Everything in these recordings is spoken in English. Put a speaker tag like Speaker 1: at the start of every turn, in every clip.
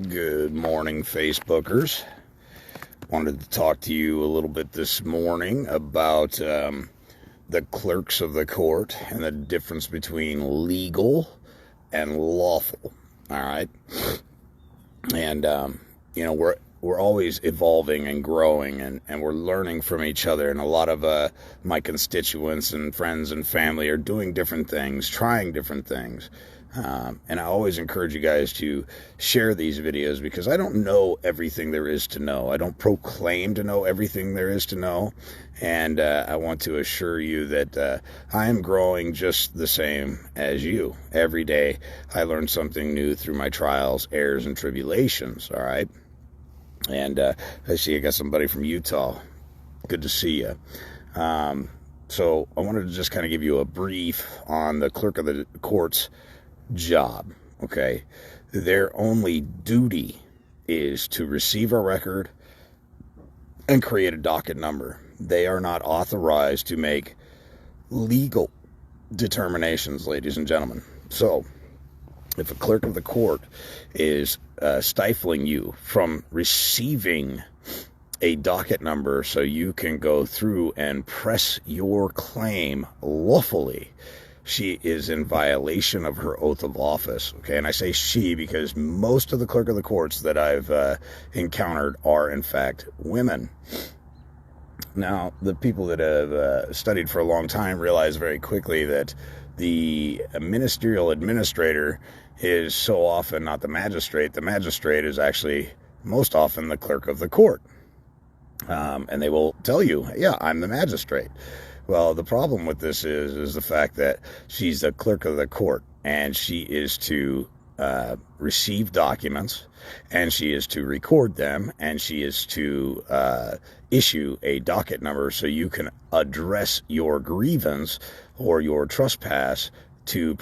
Speaker 1: Good morning, Facebookers. Wanted to talk to you a little bit this morning about the clerks of the court and the difference between legal and lawful. All right, and we're always evolving and growing, and we're learning from each other. And a lot of my constituents and friends and family are doing different things, trying different things. And I always encourage you guys to share these videos because I don't know everything there is to know. I don't proclaim to know everything there is to know. And I want to assure you that I am growing just the same as you. Every day I learn something new through my trials, errors, and tribulations. All right. And I see I got somebody from Utah. Good to see you. So I wanted to just kind of give you a brief on the clerk of the court's job. Okay, their only duty is to receive a record and create a docket number. They are not authorized to make legal determinations, ladies and gentlemen. So if a clerk of the court is stifling you from receiving a docket number so you can go through and press your claim lawfully, she is in violation of her oath of office. Okay, and I say she because most of the clerk of the courts that I've encountered are, in fact, women. Now, the people that have studied for a long time realize very quickly that the ministerial administrator is so often not the magistrate. The magistrate is actually most often the clerk of the court. And they will tell you, yeah, I'm the magistrate. Well, the problem with this is the fact that she's the clerk of the court, and she is to receive documents, and she is to record them, and she is to issue a docket number so you can address your grievance or your trespass to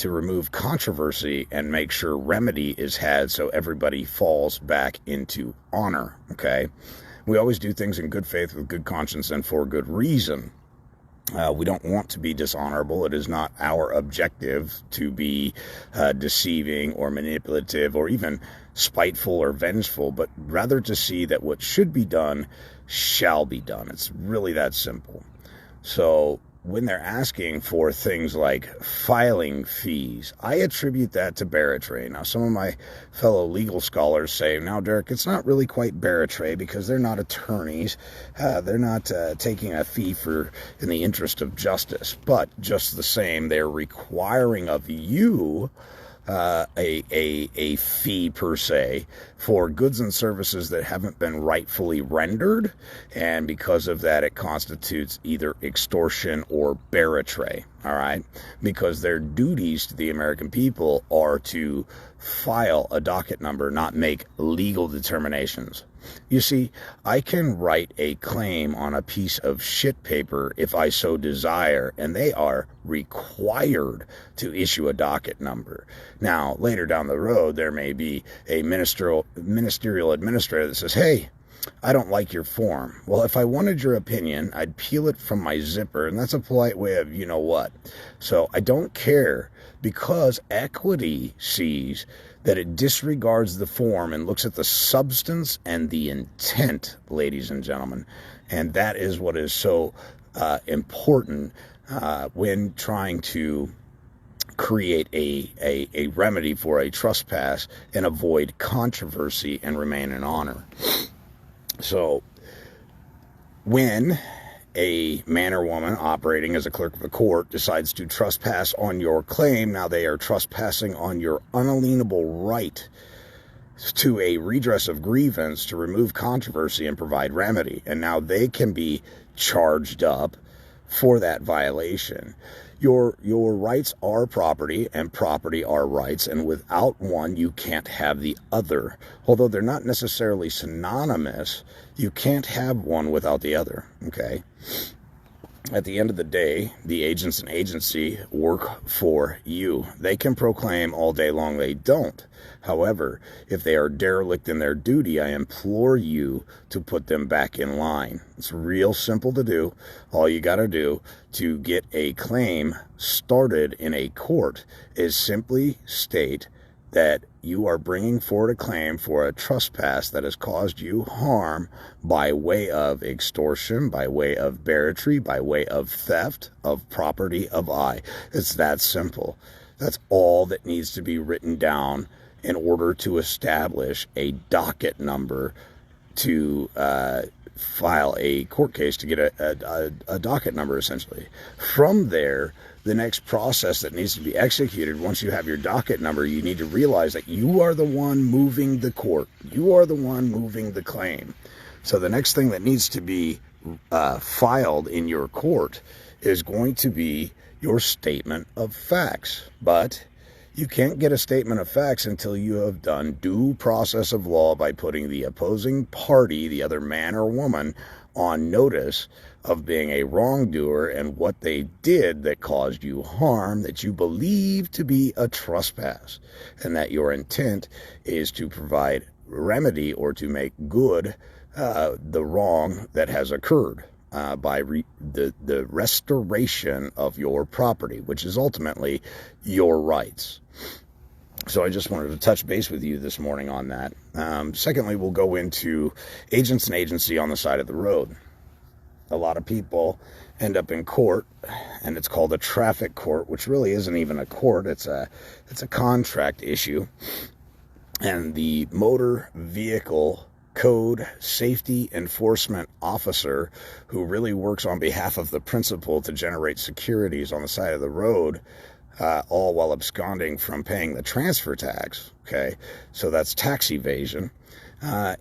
Speaker 1: remove controversy and make sure remedy is had so everybody falls back into honor. Okay, we always do things in good faith with good conscience and for good reason. We don't want to be dishonorable. It is not our objective to be deceiving or manipulative or even spiteful or vengeful, but rather to see that what should be done shall be done. It's really that simple. So when they're asking for things like filing fees, I attribute that to baratry. Now, some of my fellow legal scholars say, now, Derek, it's not really quite baratry because they're not attorneys. They're not taking a fee in the interest of justice. But just the same, they're requiring of you a fee per se for goods and services that haven't been rightfully rendered, and because of that it constitutes either extortion or baratry. All right, because their duties to the American people are to file a docket number, not make legal determinations. You see, I can write a claim on a piece of shit paper if I so desire, and they are required to issue a docket number. Now, later down the road, there may be a ministerial administrator that says, hey, I don't like your form. Well, if I wanted your opinion, I'd peel it from my zipper, and that's a polite way of you know what. So I don't care, because equity sees that it disregards the form and looks at the substance and the intent, ladies and gentlemen. And that is what is so important when trying to create a remedy for a trespass and avoid controversy and remain in honor. So when a man or woman operating as a clerk of the court decides to trespass on your claim, now they are trespassing on your unalienable right to a redress of grievance, to remove controversy and provide remedy. And now they can be charged up for that violation. Your rights are property, and property are rights, and without one, you can't have the other. Although they're not necessarily synonymous, you can't have one without the other, okay? At the end of the day, the agents and agency work for you. They can proclaim all day long they don't. However, if they are derelict in their duty, I implore you to put them back in line. It's real simple to do. All you got to do to get a claim started in a court is simply state that you are bringing forward a claim for a trespass that has caused you harm by way of extortion, by way of barratry, by way of theft of property of I. It's that simple. That's all that needs to be written down in order to establish a docket number to file a court case, to get a docket number, essentially. From there, the next process that needs to be executed, once you have your docket number, you need to realize that you are the one moving the court. You are the one moving the claim. So the next thing that needs to be filed in your court is going to be your statement of facts. But you can't get a statement of facts until you have done due process of law by putting the opposing party, the other man or woman, on notice of being a wrongdoer and what they did that caused you harm that you believe to be a trespass, and that your intent is to provide remedy or to make good the wrong that has occurred by the restoration of your property, which is ultimately your rights. So I just wanted to touch base with you this morning on that. Secondly, we'll go into agents and agency on the side of the road. A lot of people end up in court, and it's called a traffic court, which really isn't even a court. It's a contract issue. And the motor vehicle code safety enforcement officer, who really works on behalf of the principal to generate securities on the side of the road, all while absconding from paying the transfer tax, okay, so that's tax evasion,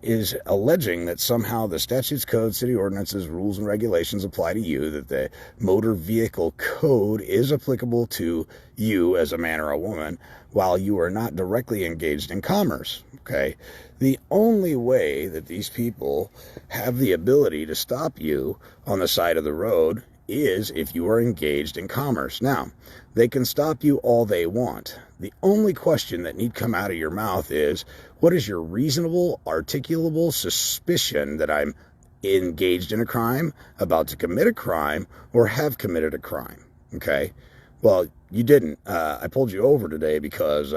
Speaker 1: is alleging that somehow the statutes, codes, city ordinances, rules, and regulations apply to you, that the motor vehicle code is applicable to you as a man or a woman, while you are not directly engaged in commerce, okay? The only way that these people have the ability to stop you on the side of the road is if you are engaged in commerce. Now, they can stop you all they want. The only question that need come out of your mouth is, what is your reasonable, articulable suspicion that I'm engaged in a crime, about to commit a crime, or have committed a crime? Okay? Well, you didn't. I pulled you over today because,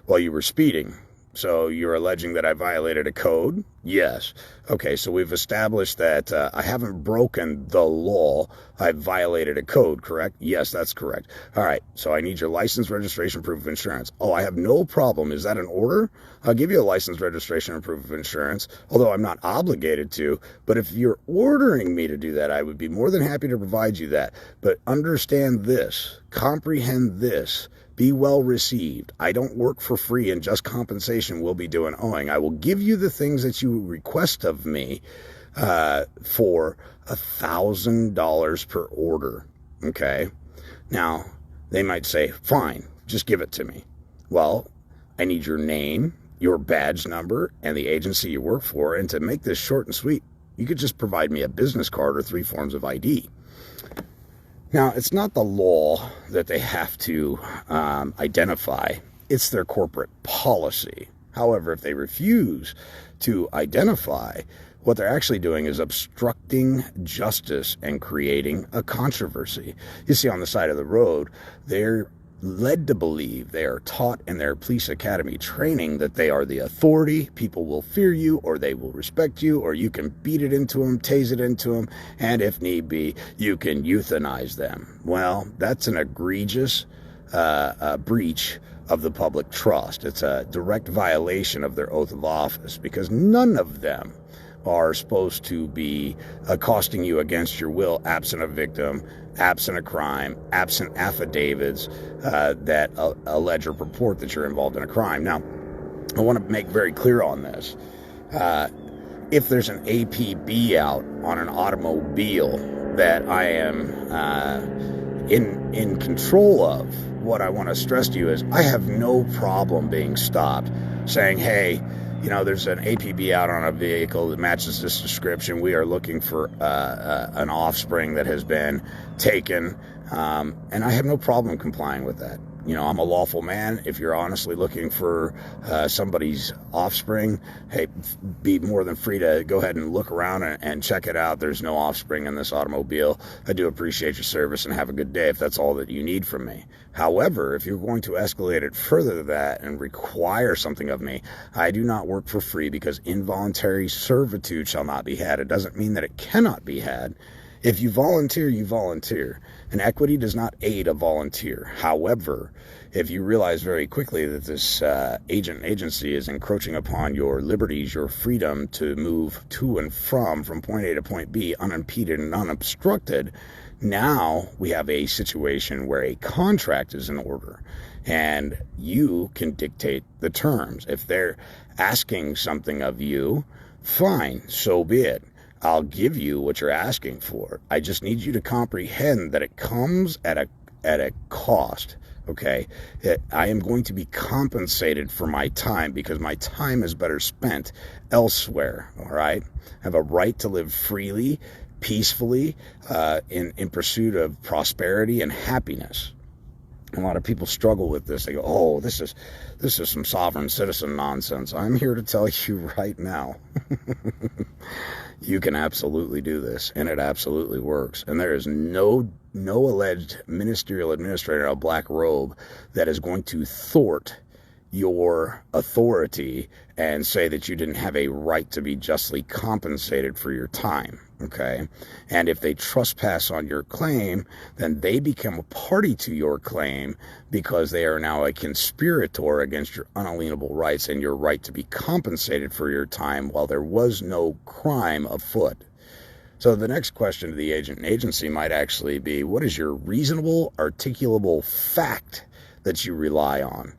Speaker 1: you were speeding. So you're alleging that I violated a code? Yes. Okay, so we've established that I haven't broken the law. I've violated a code, correct? Yes, that's correct. All right, so I need your license, registration, proof of insurance. Oh, I have no problem. Is that an order? I'll give you a license, registration, and proof of insurance, although I'm not obligated to. But if you're ordering me to do that, I would be more than happy to provide you that. But understand this, comprehend this. Be well received. I don't work for free, and just compensation will be due and owing. I will give you the things that you request of me for $1,000 per order. Okay? Now, they might say, fine, just give it to me. Well, I need your name, your badge number, and the agency you work for. And to make this short and sweet, you could just provide me a business card or 3 forms of ID. Now, it's not the law that they have to identify. It's their corporate policy. However, if they refuse to identify, what they're actually doing is obstructing justice and creating a controversy. You see, on the side of the road, they're led to believe, they are taught in their police academy training, that they are the authority. People will fear you, or they will respect you, or you can beat it into them, tase it into them, and if need be, you can euthanize them. Well, that's an egregious breach of the public trust. It's a direct violation of their oath of office, because none of them are supposed to be accosting you against your will, absent a victim, absent a crime, absent affidavits that allege or purport that you're involved in a crime. Now, I want to make very clear on this. If there's an APB out on an automobile that I am in control of, what I want to stress to you is I have no problem being stopped, saying, hey, there's an APB out on a vehicle that matches this description. We are looking for an offspring that has been taken, and I have no problem complying with that. I'm a lawful man. If you're honestly looking for somebody's offspring, hey, be more than free to go ahead and look around and check it out. There's no offspring in this automobile. I do appreciate your service and have a good day if that's all that you need from me. However, if you're going to escalate it further than that and require something of me, I do not work for free, because involuntary servitude shall not be had. It doesn't mean that it cannot be had. If you volunteer, you volunteer. And equity does not aid a volunteer. However, if you realize very quickly that this agency is encroaching upon your liberties, your freedom to move to and from point A to point B unimpeded and unobstructed, now we have a situation where a contract is in order, and you can dictate the terms. If they're asking something of you, fine, so be it. I'll give you what you're asking for. I just need you to comprehend that it comes at a cost, okay? I am going to be compensated for my time, because my time is better spent elsewhere, all right? I have a right to live freely, peacefully, in pursuit of prosperity and happiness. A lot of people struggle with this. They go, oh, this is some sovereign citizen nonsense. I'm here to tell you right now, you can absolutely do this, and it absolutely works. And there is no alleged ministerial administrator in a black robe that is going to thwart your authority and say that you didn't have a right to be justly compensated for your time, okay? And if they trespass on your claim, then they become a party to your claim, because they are now a conspirator against your unalienable rights and your right to be compensated for your time while there was no crime afoot. So the next question to the agent and agency might actually be, what is your reasonable, articulable fact that you rely on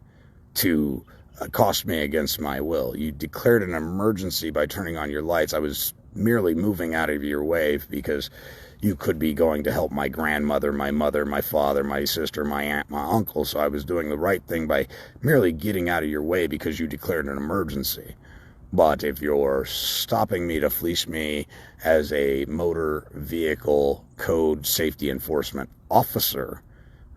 Speaker 1: to cost me against my will? You declared an emergency by turning on your lights. I was merely moving out of your way because you could be going to help my grandmother, my mother, my father, my sister, my aunt, my uncle. So I was doing the right thing by merely getting out of your way because you declared an emergency. But if you're stopping me to fleece me as a motor vehicle code safety enforcement officer,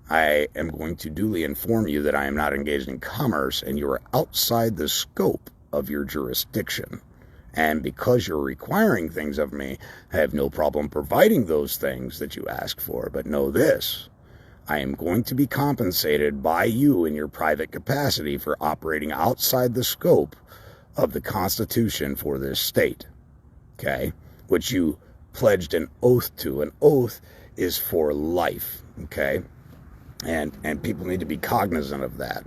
Speaker 1: I am going to duly inform you that I am not engaged in commerce and you are outside the scope of your jurisdiction. And because you're requiring things of me, I have no problem providing those things that you ask for. But know this, I am going to be compensated by you in your private capacity for operating outside the scope of the Constitution for this state, okay, which you pledged an oath to. An oath is for life, okay? And people need to be cognizant of that.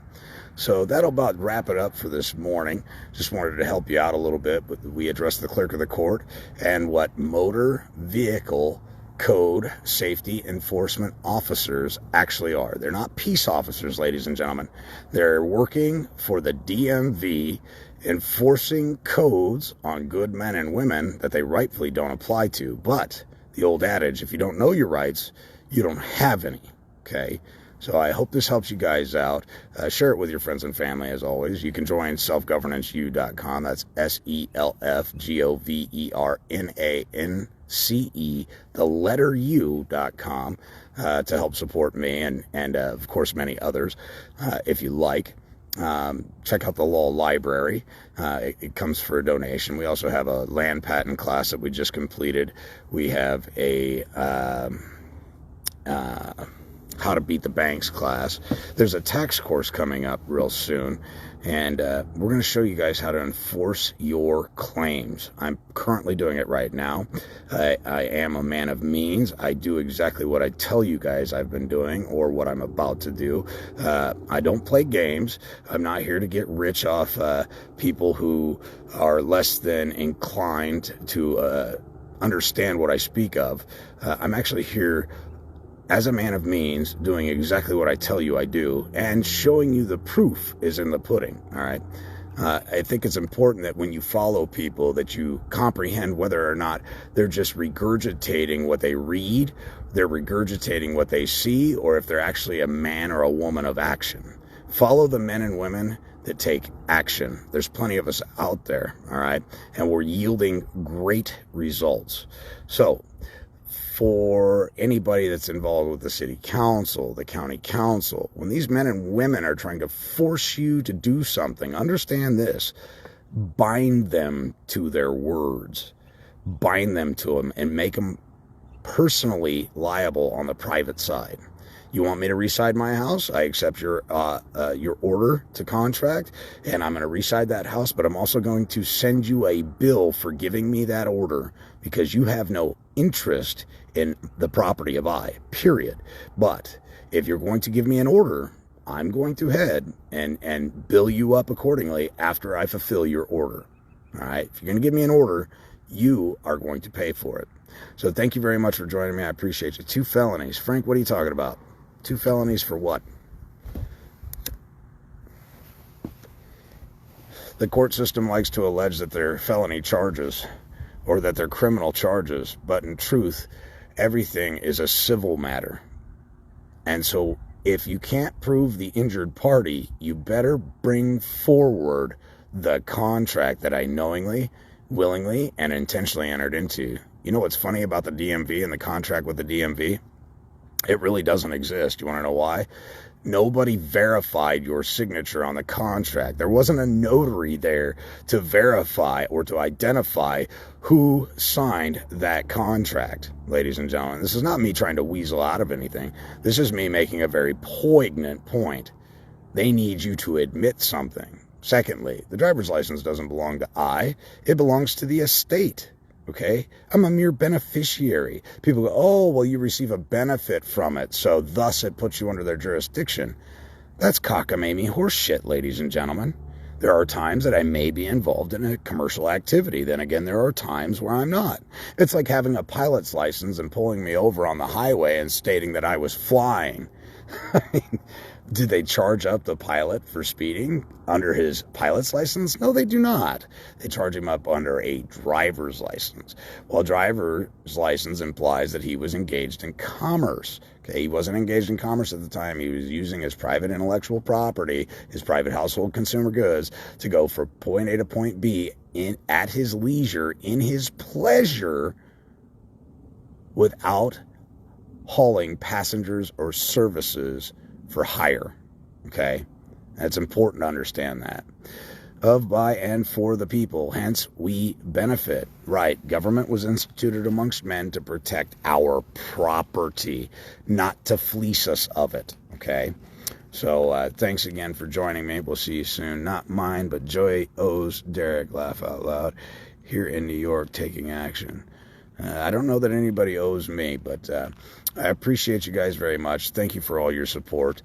Speaker 1: So that'll about wrap it up for this morning. Just wanted to help you out a little bit. But we addressed the clerk of the court and what motor vehicle code safety enforcement officers actually are. They're not peace officers, ladies and gentlemen. They're working for the DMV, enforcing codes on good men and women that they rightfully don't apply to. But the old adage, if you don't know your rights, you don't have any, okay? So I hope this helps you guys out. Share it with your friends and family, as always. You can join selfgovernance.com. That's SELFGOVERNANCE, the letter U.com, to help support me and of course, many others, if you like. Check out the law library. It comes for a donation. We also have a land patent class that we just completed. We have a how to beat the banks class. There's a tax course coming up real soon, and we're going to show you guys how to enforce your claims. I'm currently doing it right now. I am a man of means. I do exactly what I tell you guys I've been doing or what I'm about to do. I don't play games. I'm not here to get rich off people who are less than inclined to understand what I speak of. I'm actually here as a man of means, doing exactly what I tell you I do, and showing you the proof is in the pudding, all right? I think it's important that when you follow people that you comprehend whether or not they're just regurgitating what they read, they're regurgitating what they see, or if they're actually a man or a woman of action. Follow the men and women that take action. There's plenty of us out there, all right? And we're yielding great results. So, for anybody that's involved with the city council, the county council. When these men and women are trying to force you to do something, understand this. Bind them to their words. Bind them to them and make them personally liable on the private side. You want me to reside my house? I accept your order to contract, and I'm going to reside that house, but I'm also going to send you a bill for giving me that order because you have no interest in the property of I, period. But if you're going to give me an order, I'm going to head and bill you up accordingly after I fulfill your order. All right? If you're going to give me an order, you are going to pay for it. So thank you very much for joining me. I appreciate you. 2 felonies. Frank, what are you talking about? 2 felonies for what? The court system likes to allege that they're felony charges or that they're criminal charges, but in truth, everything is a civil matter. And so if you can't prove the injured party, you better bring forward the contract that I knowingly, willingly, and intentionally entered into. You know what's funny about the DMV and the contract with the DMV? It really doesn't exist. You want to know why? Nobody verified your signature on the contract. There wasn't a notary there to verify or to identify who signed that contract, ladies and gentlemen. This is not me trying to weasel out of anything. This is me making a very poignant point. They need you to admit something. Secondly, the driver's license doesn't belong to I. It belongs to the estate. Okay? I'm a mere beneficiary. People go, oh, well, you receive a benefit from it, so thus it puts you under their jurisdiction. That's cockamamie horseshit, ladies and gentlemen. There are times that I may be involved in a commercial activity. Then again, there are times where I'm not. It's like having a pilot's license and pulling me over on the highway and stating that I was flying. I mean, do they charge up the pilot for speeding under his pilot's license? No, they do not. They charge him up under a driver's license. Well, driver's license implies that he was engaged in commerce. Okay, he wasn't engaged in commerce at the time. He was using his private intellectual property, his private household consumer goods, to go from point A to point B at his leisure, in his pleasure, without hauling passengers or services for hire. Okay? It's important to understand that. Of, by, and for the people. Hence, we benefit. Right. Government was instituted amongst men to protect our property, not to fleece us of it. Okay? So, thanks again for joining me. We'll see you soon. Not mine, but Joy owes Derek, laugh out loud, here in New York, taking action. I don't know that anybody owes me, but I appreciate you guys very much. Thank you for all your support.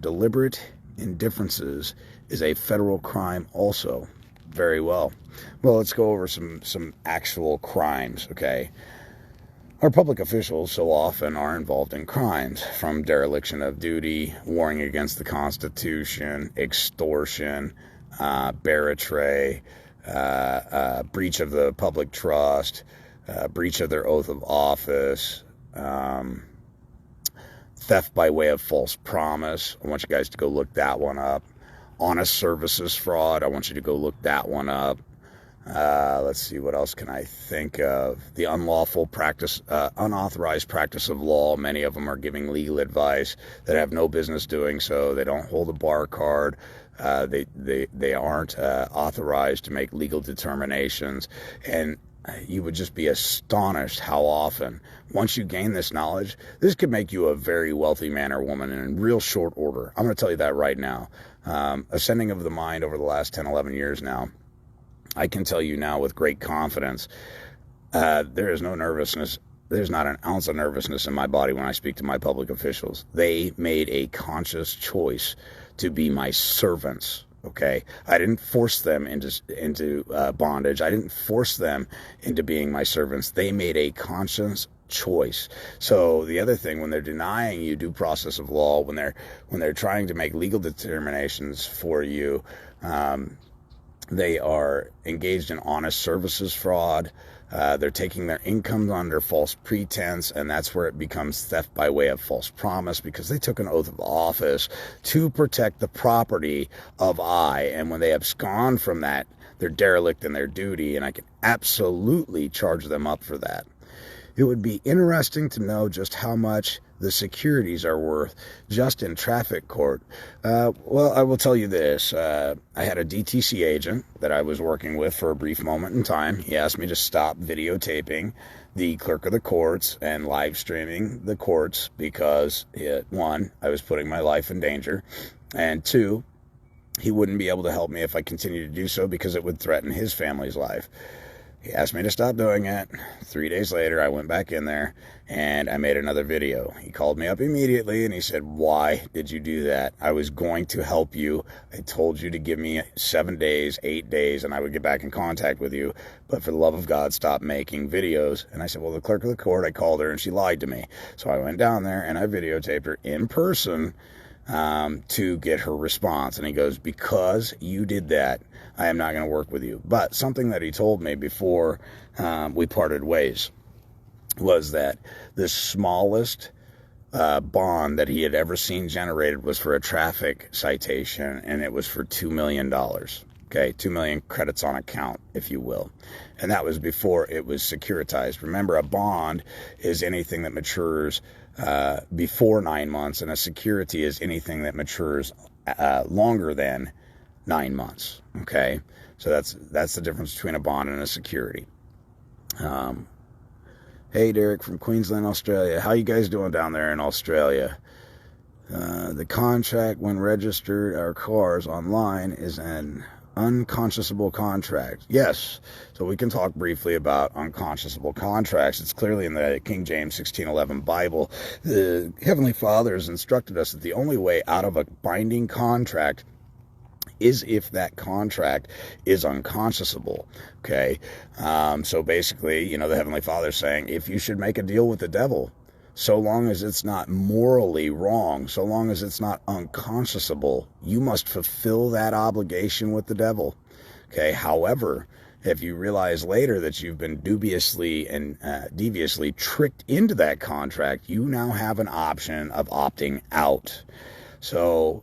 Speaker 1: Deliberate indifferences is a federal crime also. Very well. Well, let's go over some actual crimes, okay? Our public officials so often are involved in crimes, from dereliction of duty, warring against the Constitution, extortion, barratry, breach of the public trust, breach of their oath of office, theft by way of false promise. I want you guys to go look that one up. Honest services fraud. I want you to go look that one up. Let's see, what else can I think of? The unlawful practice, unauthorized practice of law. Many of them are giving legal advice that have no business doing so. They don't hold a bar card. They aren't authorized to make legal determinations. And you would just be astonished how often, once you gain this knowledge, this could make you a very wealthy man or woman in real short order. I'm going to tell you that right now. Ascending of the mind over the last 10, 11 years now, I can tell you now with great confidence, there is no nervousness. There's not an ounce of nervousness in my body when I speak to my public officials. They made a conscious choice to be my servants. Okay, I didn't force them into bondage. I didn't force them into being my servants. They made a conscious choice. So the other thing, when they're denying you due process of law, when they're trying to make legal determinations for you, they are engaged in honest services fraud. They're taking their income under false pretense, and that's where it becomes theft by way of false promise, because they took an oath of office to protect the property of I, and when they abscond from that, they're derelict in their duty, and I can absolutely charge them up for that. It would be interesting to know just how much the securities are worth just in traffic court. Well, I will tell you this. I had a DTC agent that I was working with for a brief moment in time. He asked me to stop videotaping the clerk of the courts and live streaming the courts because, one, I was putting my life in danger, and two, he wouldn't be able to help me if I continued to do so because it would threaten his family's life. He asked me to stop doing it. 3 days later, I went back in there and I made another video. He called me up immediately and he said, "Why did you do that? I was going to help you. I told you to give me 7 days, 8 days, and I would get back in contact with you. But for the love of God, stop making videos." And I said, "Well, the clerk of the court, I called her and she lied to me." So I went down there and I videotaped her in person to get her response. And he goes, "Because you did that, I am not going to work with you." But something that he told me before we parted ways was that the smallest bond that he had ever seen generated was for a traffic citation, and it was for $2 million. Okay, 2 million credits on account, if you will. And that was before it was securitized. Remember, a bond is anything that matures before 9 months, and a security is anything that matures longer than 9 months. Okay, so that's the difference between a bond and a security. Hey, Derek from Queensland, Australia. How you guys doing down there in Australia? The contract when registered our cars online is an unconscionable contract. Yes, so we can talk briefly about unconscionable contracts. It's clearly in the King James 16:11 Bible. The Heavenly Father has instructed us that the only way out of a binding contract is if that contract is unconscionable. Okay, so basically, the Heavenly Father is saying, if you should make a deal with the devil, so long as it's not morally wrong, so long as it's not unconscionable, you must fulfill that obligation with the devil. Okay, however, if you realize later that you've been dubiously and deviously tricked into that contract, you now have an option of opting out. So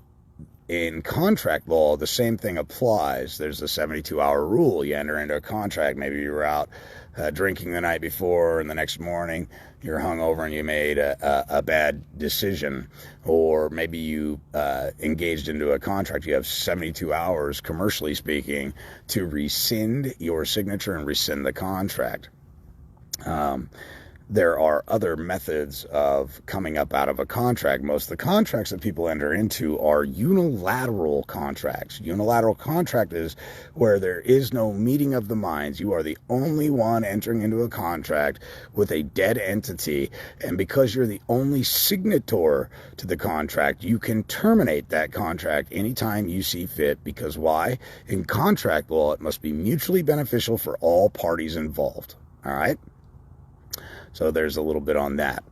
Speaker 1: in contract law, the same thing applies. There's the 72-hour rule. You enter into a contract. Maybe you were out drinking the night before, and the next morning you're hungover and you made a bad decision. Or maybe you engaged into a contract. You have 72 hours, commercially speaking, to rescind your signature and rescind the contract. There are other methods of coming up out of a contract. Most of the contracts that people enter into are unilateral contracts. Unilateral contract is where there is no meeting of the minds. You are the only one entering into a contract with a dead entity, and because you're the only signator to the contract, you can terminate that contract anytime you see fit. Because why? In contract law, it must be mutually beneficial for all parties involved. All right? So there's a little bit on that.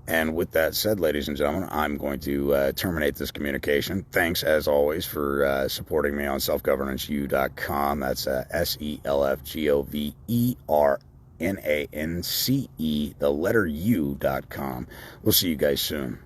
Speaker 1: And with that said, ladies and gentlemen, I'm going to terminate this communication. Thanks, as always, for supporting me on selfgovernanceu.com. That's SELFGOVERNANCE, the letter U.com. We'll see you guys soon.